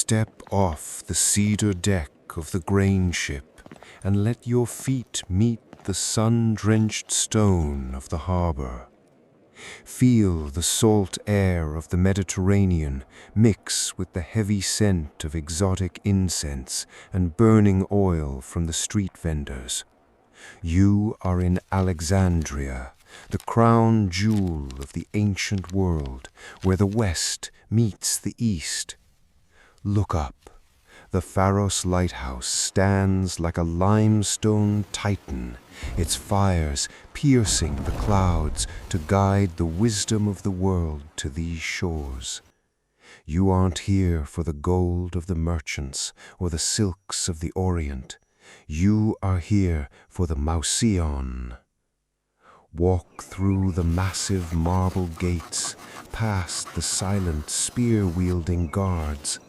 Step off the cedar deck of the grain ship and let your feet meet the sun-drenched stone of the harbor. Feel the salt air of the Mediterranean mix with the heavy scent of exotic incense and burning oil from the street vendors. You are in Alexandria, the crown jewel of the ancient world, where the West meets the East. Look up. The Pharos lighthouse stands like a limestone titan, its fires piercing the clouds to guide the wisdom of the world to these shores. You aren't here for the gold of the merchants or the silks of the Orient. You are here for the Mauseon. Walk through the massive marble gates, past the silent spear-wielding guards.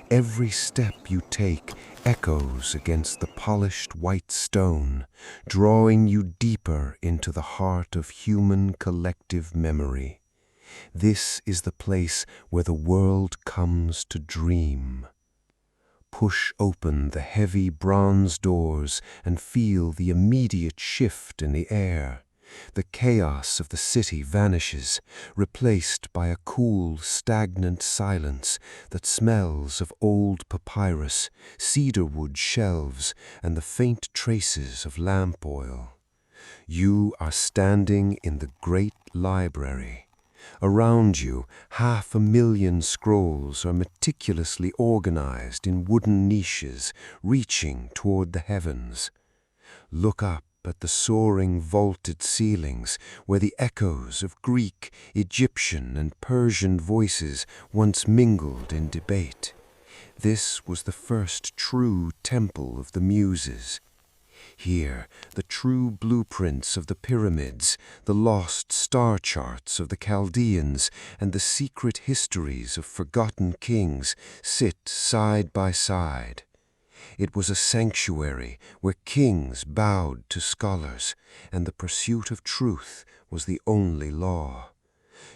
Every step you take echoes against the polished white stone, drawing you deeper into the heart of human collective memory. This is the place where the world comes to dream. Push open the heavy bronze doors and feel the immediate shift in the air. The chaos of the city vanishes, replaced by a cool, stagnant silence that smells of old papyrus, cedarwood shelves, and the faint traces of lamp oil. You are standing in the Great Library. Around you, 500,000 scrolls are meticulously organized in wooden niches, reaching toward the heavens. Look up at the soaring vaulted ceilings where the echoes of Greek, Egyptian, and Persian voices once mingled in debate. This was the first true temple of the Muses. Here, the true blueprints of the pyramids, the lost star charts of the Chaldeans, and the secret histories of forgotten kings sit side by side. It was a sanctuary where kings bowed to scholars, and the pursuit of truth was the only law.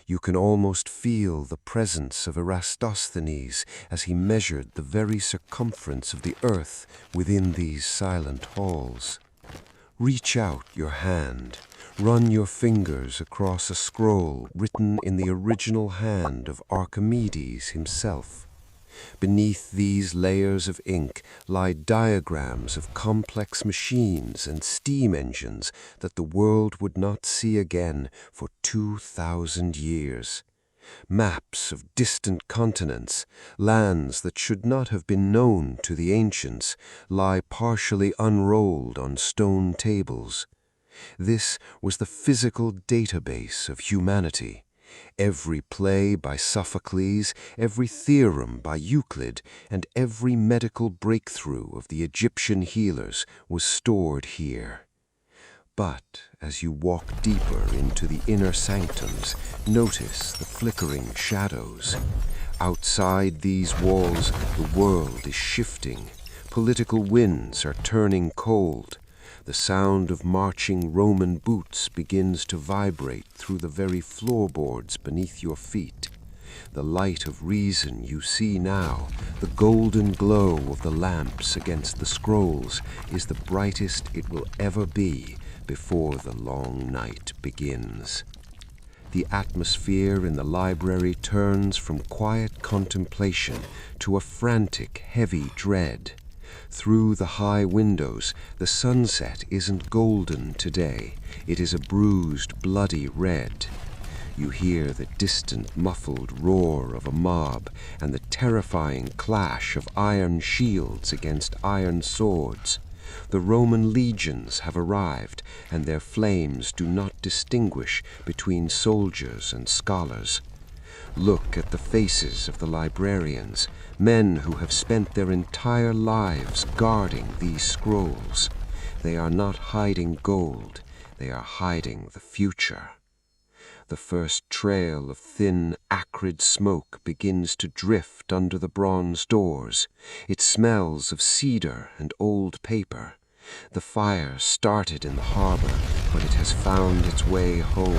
You can almost feel the presence of Eratosthenes as he measured the very circumference of the earth within these silent halls. Reach out your hand, run your fingers across a scroll written in the original hand of Archimedes himself. Beneath these layers of ink lie diagrams of complex machines and steam engines that the world would not see again for 2,000 years. Maps of distant continents, lands that should not have been known to the ancients, lie partially unrolled on stone tables. This was the physical database of humanity. Every play by Sophocles, every theorem by Euclid, and every medical breakthrough of the Egyptian healers was stored here. But as you walk deeper into the inner sanctums, notice the flickering shadows. Outside these walls, the world is shifting. Political winds are turning cold. The sound of marching Roman boots begins to vibrate through the very floorboards beneath your feet. The light of reason you see now, the golden glow of the lamps against the scrolls, is the brightest it will ever be before the long night begins. The atmosphere in the library turns from quiet contemplation to a frantic, heavy dread. Through the high windows, the sunset isn't golden today. It is a bruised, bloody red. You hear the distant, muffled roar of a mob and the terrifying clash of iron shields against iron swords. The Roman legions have arrived, and their flames do not distinguish between soldiers and scholars. Look at the faces of the librarians, men who have spent their entire lives guarding these scrolls. They are not hiding gold, they are hiding the future. The first trail of thin, acrid smoke begins to drift under the bronze doors. It smells of cedar and old paper. The fire started in the harbor, but it has found its way home.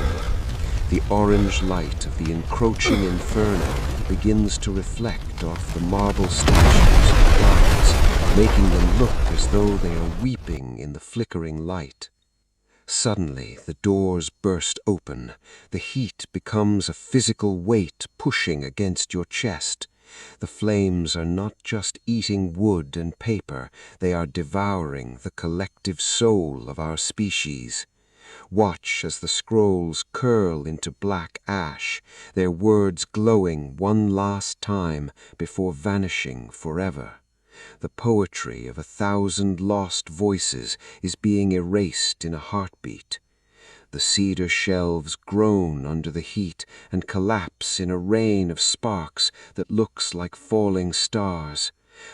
The orange light of the encroaching inferno begins to reflect off the marble statues and clouds, making them look as though they are weeping in the flickering light. Suddenly, the doors burst open. The heat becomes a physical weight pushing against your chest. The flames are not just eating wood and paper, they are devouring the collective soul of our species. Watch as the scrolls curl into black ash, their words glowing one last time before vanishing forever. The poetry of 1,000 lost voices is being erased in a heartbeat. The cedar shelves groan under the heat and collapse in a rain of sparks that looks like falling stars.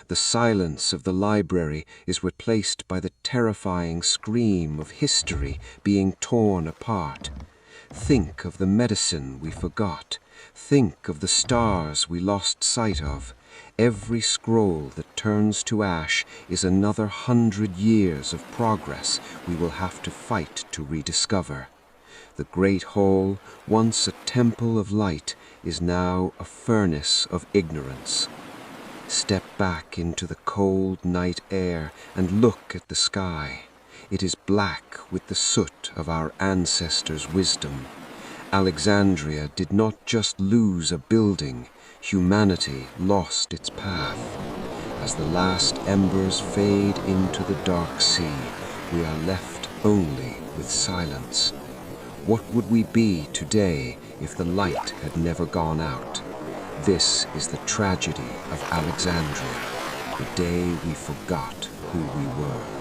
The silence of the library is replaced by the terrifying scream of history being torn apart. Think of the medicine we forgot. Think of the stars we lost sight of. Every scroll that turns to ash is another 100 years of progress we will have to fight to rediscover. The great hall, once a temple of light, is now a furnace of ignorance. Step back into the cold night air and look at the sky. It is black with the soot of our ancestors' wisdom. Alexandria did not just lose a building, humanity lost its path. As the last embers fade into the dark sea, we are left only with silence. What would we be today if the light had never gone out? This is the tragedy of Alexandria, the day we forgot who we were.